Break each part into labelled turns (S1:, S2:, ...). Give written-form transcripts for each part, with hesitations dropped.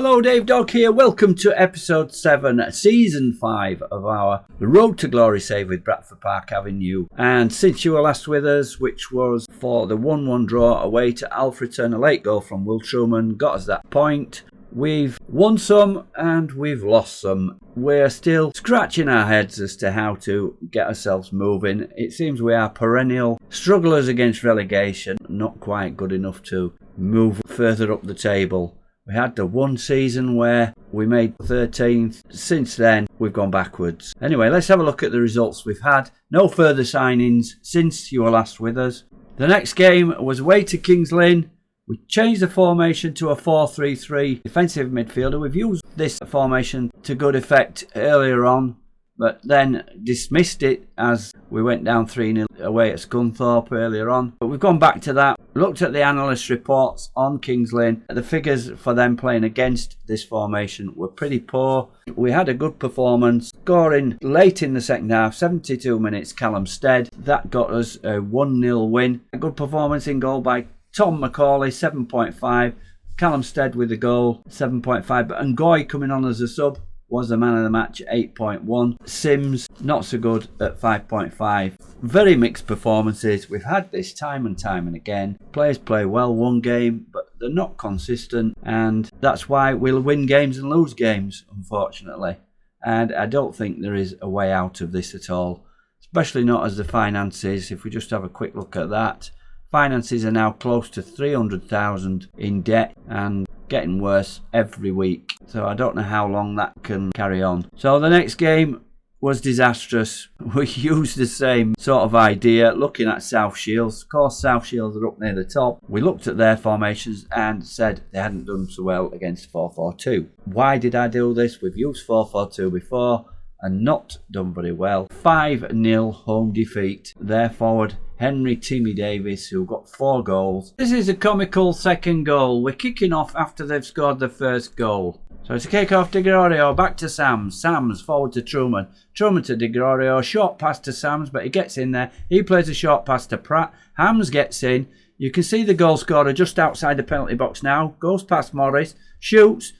S1: Hello, Dave Dog here. Welcome to episode 7, season 5 of our Road to Glory save with Bradford Park Avenue. And since you were last with us, which was for the 1-1 draw away to Alfreton, a late goal from Will Truman got us that point. We've won some and we've lost some. We're still scratching our heads as to how to get ourselves moving. It seems we are perennial strugglers against relegation, not quite good enough to move further up the table. We had the one season where we made 13th. Since then, we've gone backwards. Anyway, let's have a look at the results we've had. No further signings since you were last with us. The next game was away to Kings Lynn. We changed the formation to a 4-3-3 defensive midfielder. We've used this formation to good effect earlier on, but then dismissed it as we went down 3-0 away at Scunthorpe earlier on. But we've gone back to that, looked at the analyst reports on Kings Lynn. The figures for them playing against this formation were pretty poor. We had a good performance, scoring late in the second half, 72 minutes, Callum Stead. That got us a 1-0 win. A good performance in goal by Tom McCauley, 7.5. Callum Stead with the goal, 7.5. But Ngoy coming on as a sub was the man of the match, 8.1. Sims, not so good at 5.5. Very mixed performances. We've had this time and time and again. Players play well one game, but they're not consistent. And that's why we'll win games and lose games, unfortunately. And I don't think there is a way out of this at all. Especially not as the finances. If we just have a quick look at that. Finances are now close to 300,000 in debt and getting worse every week. So I don't know how long that can carry on. So the next game was disastrous. We used the same sort of idea looking at South Shields. Of course, South Shields are up near the top. We looked at their formations and said they hadn't done so well against 4-4-2. Why did I do this? We've used 4-4-2 before and not done very well. 5-0 home defeat. Their forward Henry Timmy Davis, who got 4 goals. This is a comical second goal. We're kicking off after they've scored the first goal. So it's a kick off to Gregorio, back to Sams. Sams forward to Truman. Truman to De Gregorio, short pass to Sams, but he gets in there. He plays a short pass to Pratt. Hams gets in. You can see the goal scorer just outside the penalty box now. Goes past Morris, shoots.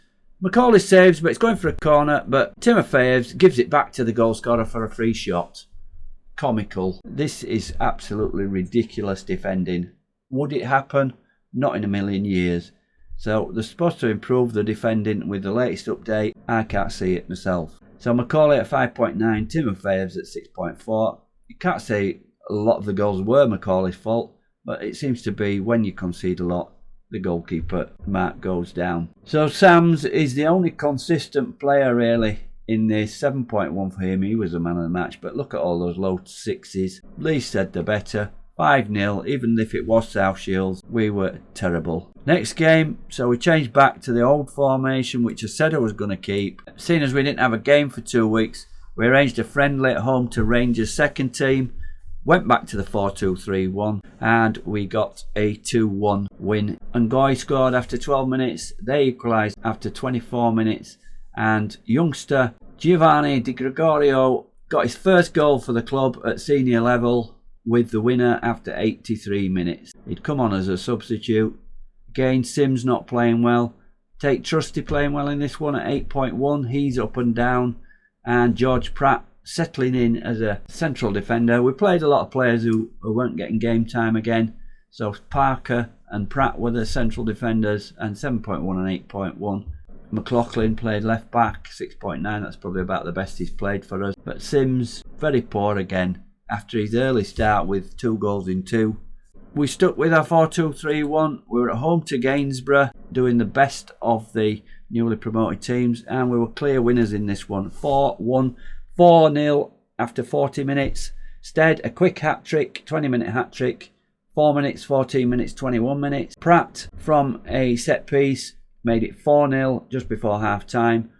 S1: McCauley saves, but it's going for a corner. But Timofeyev gives it back to the goal scorer for a free shot. Comical. This is absolutely ridiculous defending. Would it happen? Not in a million years. So they're supposed to improve the defending with the latest update. I can't see it myself. So McCauley at 5.9, Timofeyev's at 6.4. You can't say a lot of the goals were McCauley's fault, but it seems to be when you concede a lot, the goalkeeper mark goes down. So Sams is the only consistent player really in this. 7.1 for him. He was the man of the match, but look at all those low 6s. Lee said the better. 5-0, even if it was South Shields, we were terrible. Next game, so we changed back to the old formation, which I said I was going to keep. Seeing as we didn't have a game for 2 weeks, we arranged a friendly at home to Rangers' second team. Went back to the 4-2-3-1 and we got a 2-1 win. Ngoy scored after 12 minutes. They equalised after 24 minutes. And youngster Giovanni Di Gregorio got his first goal for the club at senior level with the winner after 83 minutes. He'd come on as a substitute. Again, Sims not playing well. Tate Trusty playing well in this one at 8.1. He's up and down. And George Pratt settling in as a central defender. We played a lot of players who weren't getting game time again. So Parker and Pratt were the central defenders, and 7.1 and 8.1. McLaughlin played left back, 6.9. That's probably about the best he's played for us. But Sims, very poor again after his early start with 2 goals in 2. We stuck with our 4-2-3-1. We were at home to Gainsborough, doing the best of the newly promoted teams, and we were clear winners in this one. 4-1. 4-0 after 40 minutes. Stead, a quick hat-trick, 20-minute hat-trick. 4 minutes, 14 minutes, 21 minutes. Pratt, from a set-piece, made it 4-0 just before half-time.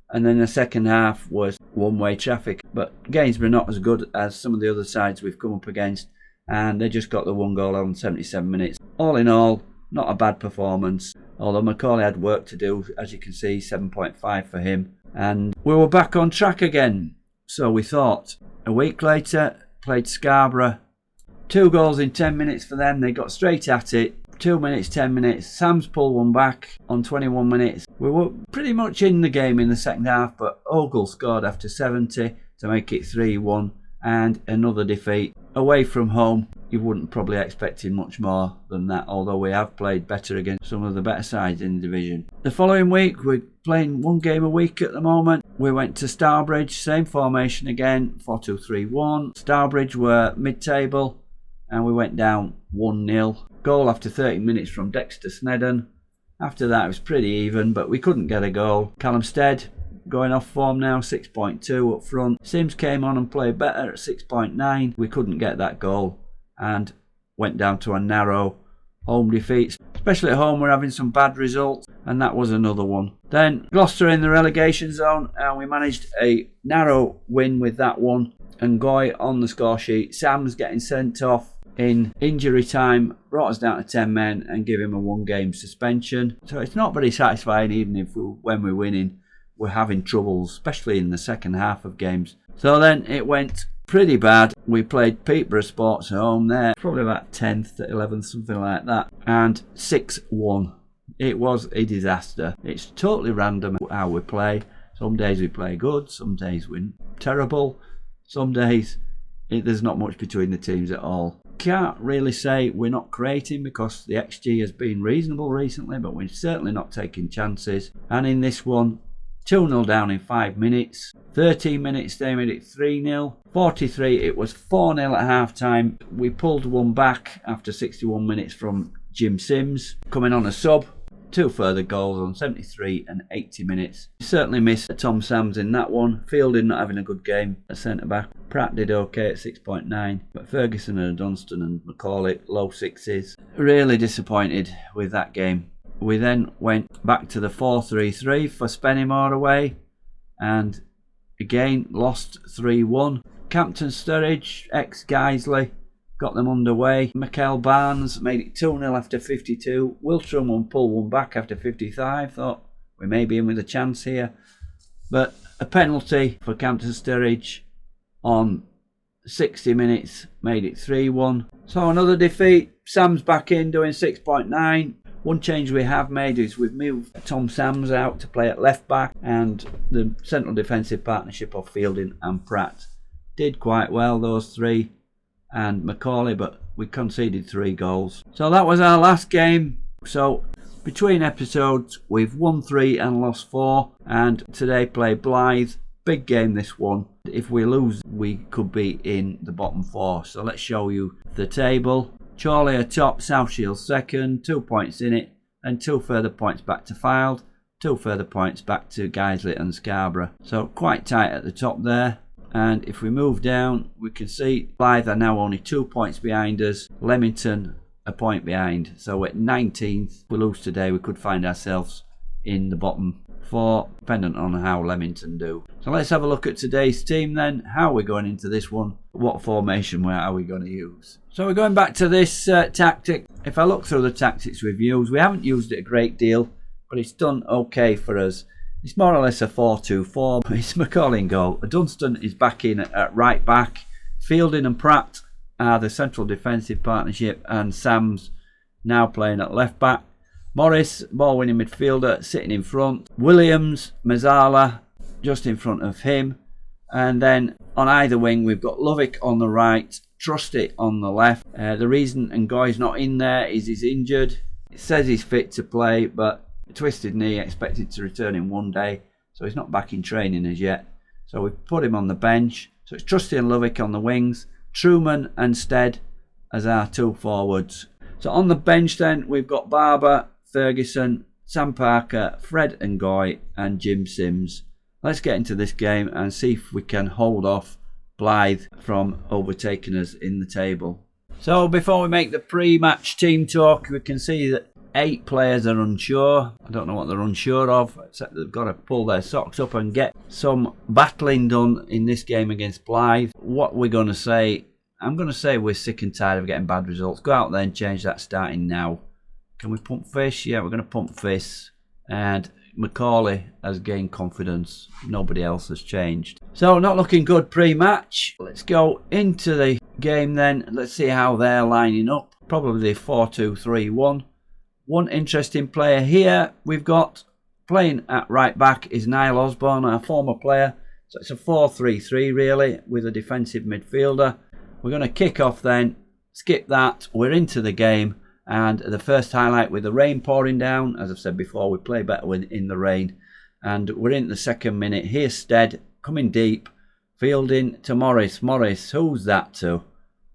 S1: And then the second half was one-way traffic. But Gainsborough not as good as some of the other sides we've come up against. And they just got the 1 goal on 77 minutes. All in all, not a bad performance. Although McCauley had work to do, as you can see, 7.5 for him. And we were back on track again. So we thought. A week later, played Scarborough. 2 goals in 10 minutes for them. They got straight at it. 2 minutes, 10 minutes. Sam's pulled one back on 21 minutes. We were pretty much in the game in the second half, but Ogle scored after 70 to make it 3-1, and another defeat. Away from home, you wouldn't probably expect much more than that, although we have played better against some of the better sides in the division. The following week, we're playing one game a week at the moment. We went to Starbridge, same formation again, 4-2-3-1. Starbridge were mid-table, and we went down 1-0. Goal after 30 minutes from Dexter Snedden. After that, it was pretty even, but we couldn't get a goal. Callum Stead going off form now, 6.2 up front. Sims came on and played better at 6.9. We couldn't get that goal and went down to a narrow home defeat. Especially at home, we're having some bad results, and that was another one. Then Gloucester in the relegation zone, and we managed a narrow win with that one. And Goy on the score sheet. Sam's getting sent off in injury time, brought us down to 10 men and give him a 1-game suspension. So it's not very satisfying, even if when we're winning, we're having troubles, especially in the second half of games. So then it went pretty bad. We played Peterborough Sports at home there, probably about 10th to 11th, something like that, and 6-1. It was a disaster. It's totally random how we play. Some days we play good, some days we're terrible, some days there's not much between the teams at all. Can't really say we're not creating because the XG has been reasonable recently, but we're certainly not taking chances. And in this one, 2-0 down in 5 minutes. 13 minutes they made it 3-0. 43 it was 4-0 at half time. We pulled one back after 61 minutes from Jim Sims coming on a sub. 2 further goals on 73 and 80 minutes. Certainly missed Tom Sams in that one. Fielding not having a good game at centre back. Pratt did okay at 6.9, but Ferguson and Dunstan and Macaulay low 6s. Really disappointed with that game. We then went back to the 4-3-3 for Spennymoor away, and again lost 3-1. Campton Sturridge, ex-Guiseley, got them underway. Michael Barnes made it 2-0 after 52. Wiltram pulled one back after 55. Thought we may be in with a chance here. But a penalty for Campton Sturridge on 60 minutes made it 3-1. So another defeat. Sam's back in doing 6.9. One change we have made is we've moved Tom Sams out to play at left back, and the central defensive partnership of Fielding and Pratt did quite well, those three, and Macaulay, but we conceded 3 goals. So that was our last game. So between episodes we've won 3 and lost 4, and today play Blyth. Big game this one. If we lose we could be in the bottom 4. So let's show you the table. Chorley are top, South Shields second, 2 points in it, and 2 further points back to Fylde, 2 further points back to Guiseley and Scarborough. So quite tight at the top there. And if we move down, we can see Blyth are now only 2 points behind us, Leamington a point behind. So at 19th, if we lose today, we could find ourselves in the bottom 4, dependent on how Leamington do. So let's have a look at today's team then. How are we going into this one? What formation are we going to use? So we're going back to this tactic. If I look through the tactics we've used, we haven't used it a great deal, but it's done okay for us. It's more or less a 4-2-4. It's Macaulay in goal. Dunstan is back in at right back. Fielding and Pratt are the central defensive partnership, and Sam's now playing at left back. Morris, ball winning midfielder, sitting in front. Williams, Mazzala just in front of him. And then on either wing we've got Lovick on the right, Trusty on the left. The reason Ngoy's not in there is he's injured. It says he's fit to play, but a twisted knee, expected to return in 1 day, so he's not back in training as yet. So we've put him on the bench. So it's Trusty and Lovick on the wings, Truman and Stead as our 2 forwards. So on the bench then we've got Barber, Ferguson, Sam Parker, Fred Ngoy and Jim Sims. Let's get into this game and see if we can hold off Blyth from overtaking us in the table. So before we make the pre-match team talk, we can see that 8 players are unsure. I don't know what they're unsure of, except they've got to pull their socks up and get some battling done in this game against Blyth. What we're going to say, I'm going to say we're sick and tired of getting bad results. Go out there and change that starting now. Can we pump fish? Yeah, we're going to pump fish. And Macaulay has gained confidence. Nobody else has changed. So not looking good pre-match. Let's go into the game then. Let's see how they're lining up. Probably 4-2-3-1. One interesting player here we've got playing at right back is Niall Osborne, our former player. So it's a 4-3-3 really, with a defensive midfielder. We're going to kick off then, skip that, we're into the game, and the first highlight with the rain pouring down. As I've said before, we play better in the rain. And we're in the second minute. Here's Stead coming deep, fielding to Morris. Morris, who's that to?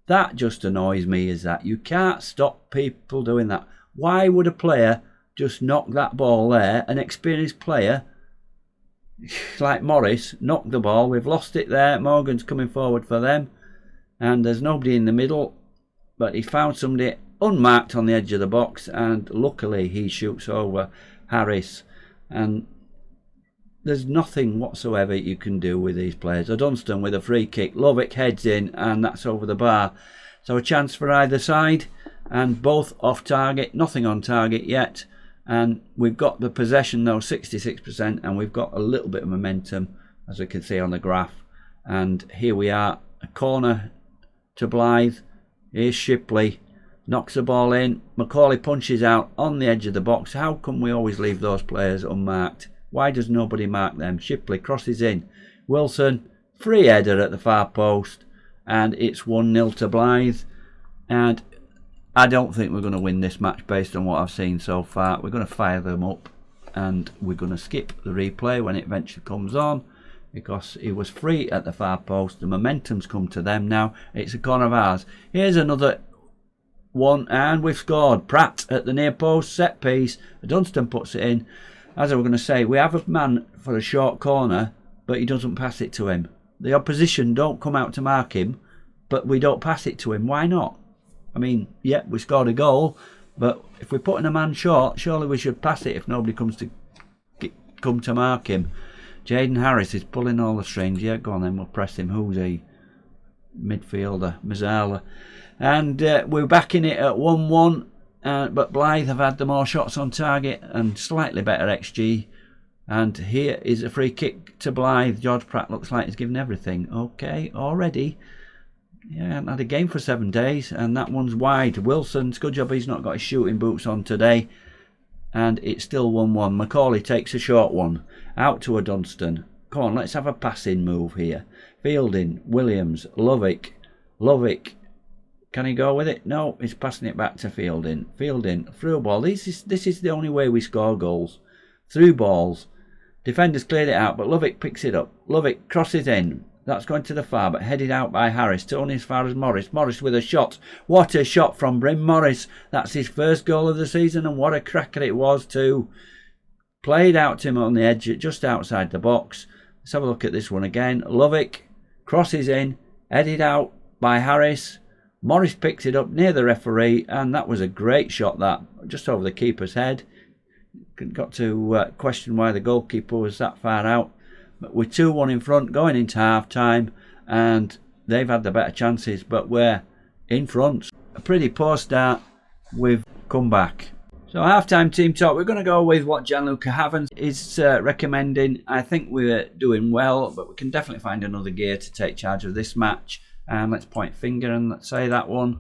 S1: That just annoys me, is that you can't stop people doing that. Why would a player just knock that ball there? An experienced player like Morris knocked the ball. We've lost it there. Morgan's coming forward for them, and there's nobody in the middle, but he found somebody unmarked on the edge of the box, and luckily he shoots over Harris. And there's nothing whatsoever you can do with these players. Dunstan with a free kick. Lovick heads in, and that's over the bar. So a chance for either side, and both off target. Nothing on target yet. And we've got the possession though, 66%, and we've got a little bit of momentum, as we can see on the graph. And here we are, a corner to Blyth. Here's Shipley, knocks the ball in. Macaulay punches out on the edge of the box. How come we always leave those players unmarked? Why does nobody mark them? Shipley crosses in. Wilson, free header at the far post, and it's 1-0 to Blyth. And I don't think we're going to win this match based on what I've seen so far. We're going to fire them up, and we're going to skip the replay when it eventually comes on, because he was free at the far post. The momentum's come to them now. It's a corner of ours. Here's another one, and we've scored. Pratt at the near post, set piece. Dunstan puts it in. As I was going to say, we have a man for a short corner, but he doesn't pass it to him. The opposition don't come out to mark him, but we don't pass it to him. Why not? I mean, yeah, we scored a goal, but if we're putting a man short, surely we should pass it if nobody comes to come to mark him. Jaden Harris is pulling all the strings. Yeah, go on then, we'll press him. Who's he? Midfielder, Mazzala. And we're back in it at 1-1. But Blyth have had the more shots on target and slightly better XG. And here is a free kick to Blyth. George Pratt looks like he's given everything. Okay, already. Yeah, hasn't had a game for 7 days, and that one's wide. Wilson's good job he's not got his shooting boots on today. And it's still 1-1. Macaulay takes a short one. Out to a Dunstan. Come on, let's have a passing move here. Fielding, Williams, Lovick. Lovick. Can he go with it? No, he's passing it back to Fielding. Fielding, through ball. This is the only way we score goals. Through balls. Defenders cleared it out, but Lovick picks it up. Lovick crosses in. That's going to the far, but headed out by Harris. Tony as far as Morris. Morris with a shot. What a shot from Bryn Morris. That's his first goal of the season, and what a cracker it was too. Played out to him on the edge, just outside the box. Let's have a look at this one again. Lovick crosses in. Headed out by Harris. Morris picks it up near the referee, and that was a great shot, that, just over the keeper's head. Got to question why the goalkeeper was that far out. But we're 2-1 in front, going into half-time, and they've had the better chances, but we're in front. A pretty poor start, we've come back. So half-time team talk, we're going to go with what Gianluca Havens is recommending. I think we're doing well, but we can definitely find another gear to take charge of this match. And let's point finger and let's say that one.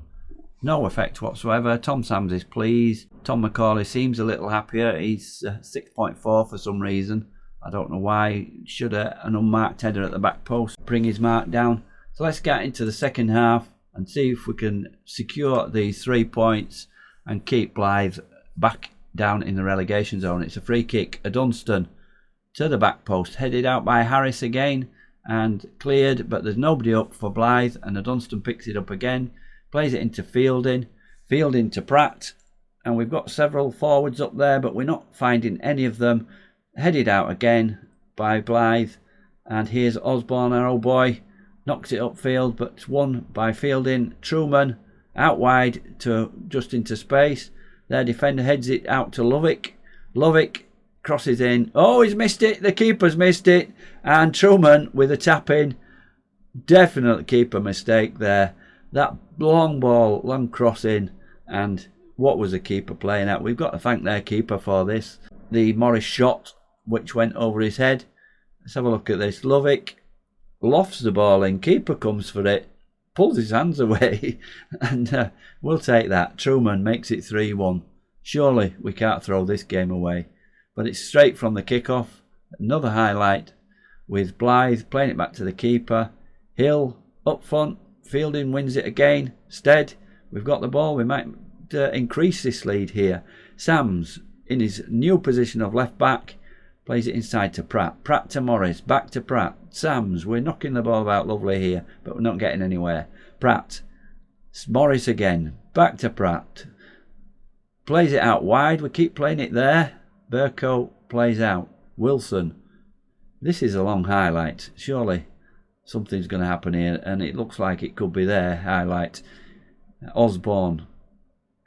S1: No effect whatsoever. Tom Sams is pleased. Tom Macaulay seems a little happier. He's 6.4 for some reason. I don't know why. Should an unmarked header at the back post bring his mark down. So let's get into the second half and see if we can secure these 3 points and keep Blyth back down in the relegation zone. It's a free kick. A Dunstan to the back post. Headed out by Harris again. And cleared, but there's nobody up for Blyth, and the Dunstan picks it up again, plays it into Fielding, Fielding to Pratt, and we've got several forwards up there, but we're not finding any of them. Headed out again by Blyth, and here's Osborne, our old boy, knocks it upfield, but it's won by Fielding. Truman out wide to just into space. Their defender heads it out to Lovick. Lovick crosses in. Oh, he's missed it. The keeper's missed it. And Truman with a tap in. Definite keeper mistake there. That long ball, long cross in. And what was the keeper playing at? We've got to thank their keeper for this. The Morris shot, which went over his head. Let's have a look at this. Lovick lofts the ball in. Keeper comes for it. Pulls his hands away. And we'll take that. Truman makes it 3-1. Surely we can't throw this game away. But it's straight from the kickoff. Another highlight with Blyth playing it back to the keeper. Hill up front. Fielding wins it again. Stead, we've got the ball. We might increase this lead here. Sams in his new position of left back. Plays it inside to Pratt. Pratt to Morris. Back to Pratt. Sams, we're knocking the ball about lovely here, but we're not getting anywhere. Pratt. Morris again. Back to Pratt. Plays it out wide. We keep playing it there. Burko plays out. Wilson. This is a long highlight. Surely something's going to happen here, and it looks like it could be there. Highlight. Osborne.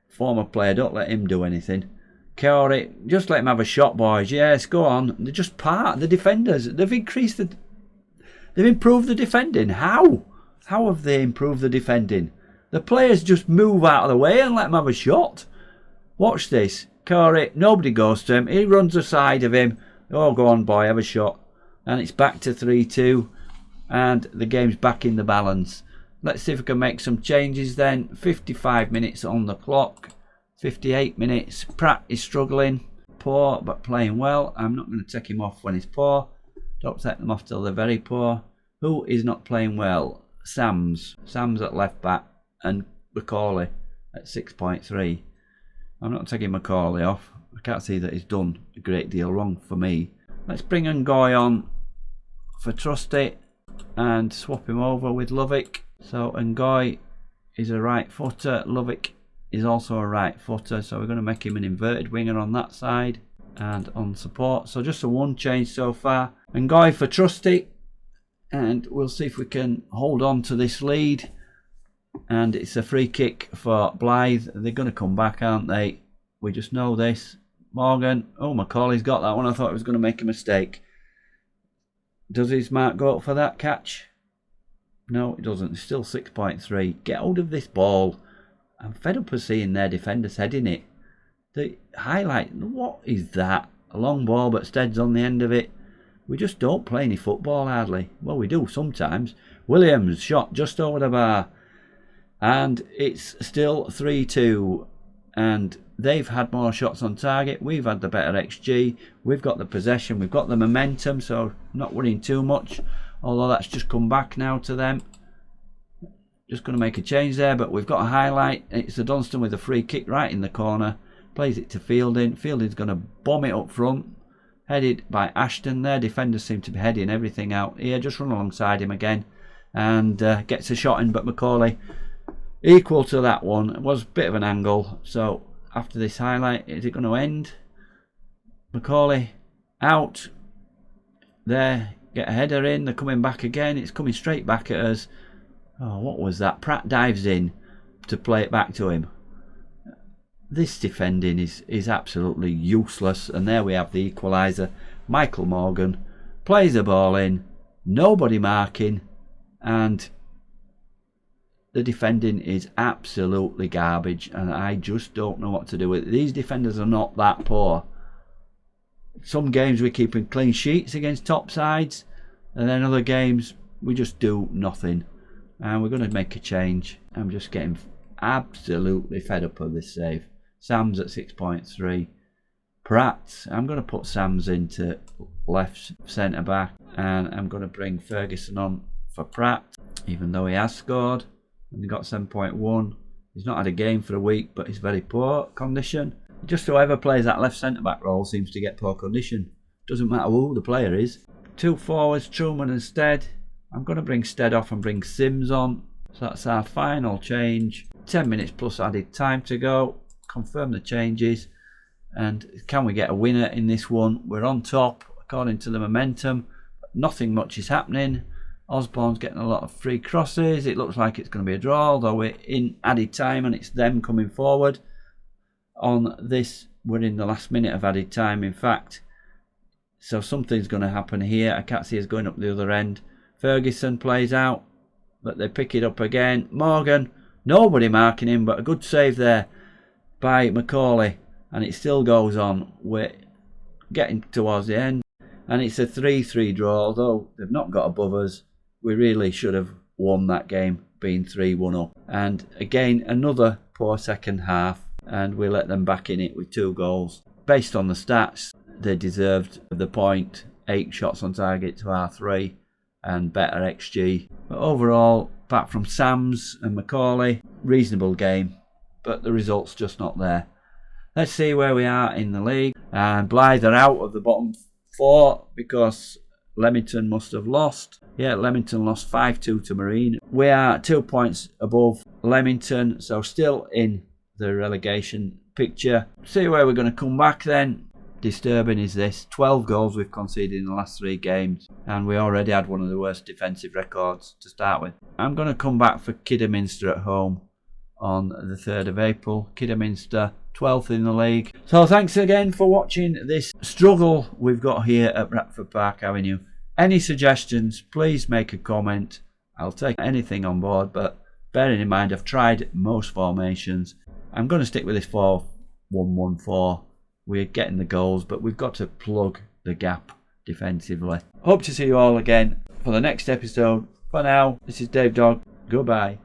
S1: Former player. Don't let him do anything. Corey, just let him have a shot, boys. Yes, go on. They're just part. The defenders. They've increased the... They've improved the defending. How? How have they improved the defending? The players just move out of the way and let them have a shot. Watch this. Corey, nobody goes to him. He runs aside of him. Oh, go on, boy, have a shot. And it's back to 3-2. And the game's back in the balance. Let's see if we can make some changes then. 55 minutes on the clock. 58 minutes. Pratt is struggling. Poor, but playing well. I'm not going to take him off when he's poor. Don't take them off till they're very poor. Who is not playing well? Sams. Sams at left back. And Macaulay at 6.3. I'm not taking Macaulay off. I can't see that he's done a great deal wrong for me. Let's bring Ngoy on for Trusty and swap him over with Lovick. So Ngoy is a right footer. Lovick is also a right footer, so we're going to make him an inverted winger on that side and on support. So just a one change so far. Ngoy for Trusty, and we'll see if we can hold on to this lead. And it's a free kick for Blyth. They're going to come back, aren't they? We just know this. Morgan. Oh, Macaulay's got that one. I thought he was going to make a mistake. Does his mark go up for that catch? No, it doesn't. It's still 6.3. Get hold of this ball. I'm fed up of seeing their defenders heading it. The highlight, what is that? A long ball, but Stead's on the end of it. We just don't play any football hardly. Well, we do sometimes. Williams shot just over the bar. And it's still 3-2. And they've had more shots on target. We've had the better XG. We've got the possession. We've got the momentum. So not worrying too much. Although that's just come back now to them. Just going to make a change there, but we've got a highlight. It's the Dunstan with a free kick right in the corner. Plays it to Fielding. Fielding's going to bomb it up front. Headed by Ashton. Their defenders seem to be heading everything out here. Just run alongside him again. And gets a shot in, but Macaulay equal to that one. It was a bit of an angle. So after this highlight, is it going to end? Macaulay out. There. Get a header in. They're coming back again. It's coming straight back at us. Oh, what was that? Pratt dives in to play it back to him. This defending is absolutely useless. And there we have the equaliser. Michael Morgan plays the ball in. Nobody marking. And the defending is absolutely garbage. And I just don't know what to do with it. These defenders are not that poor. Some games we're keeping clean sheets against top sides. And then other games we just do nothing. And we're going to make a change. I'm just getting absolutely fed up of this save. Sam's at 6.3. Pratt, I'm going to put Sam's into left centre back. And I'm going to bring Ferguson on for Pratt. Even though he has scored. And he got 7.1. He's not had a game for a week, but he's very poor condition. Just whoever plays that left centre back role seems to get poor condition. Doesn't matter who the player is. Two forwards, Truman and Stead. I'm going to bring Stead off and bring Sims on. So that's our final change. 10 minutes plus added time to go. Confirm the changes. And can we get a winner in this one? We're on top according to the momentum. But nothing much is happening. Osborne's getting a lot of free crosses. It looks like it's going to be a draw, although we're in added time and it's them coming forward. On this, we're in the last minute of added time, in fact. So something's going to happen here. I can't see us going up the other end. Ferguson plays out, but they pick it up again. Morgan, nobody marking him, but a good save there by Macaulay. And it still goes on. We're getting towards the end. And it's a 3-3 draw, although they've not got above us. We really should have won that game, being 3-1 up. And again, another poor second half. and we let them back in it with 2 goals. Based on the stats, they deserved the point. 8 shots on target to our 3 and better XG. But overall, apart from Sams and Macaulay, reasonable game, but the result's just not there. Let's see where we are in the league. And Blyth are out of the bottom 4 because Leamington must have lost. Yeah, Leamington lost 5-2 to Marine. We are 2 points above Leamington, so still in the relegation picture. See where we're going to come back then. Disturbing is this: 12 goals we've conceded in the last 3 games, and we already had one of the worst defensive records to start with. I'm going to come back for Kidderminster at home on the 3rd of April. Kidderminster 12th in the league. So thanks again for watching this struggle we've got here at Bradford Park Avenue. Any suggestions, please make a comment. I'll take anything on board, but bearing in mind I've tried most formations. I'm going to stick with this 4-1-1-4. We're getting the goals, but we've got to plug the gap defensively. Hope to see you all again for the next episode. For now, this is Dave Dog. Goodbye.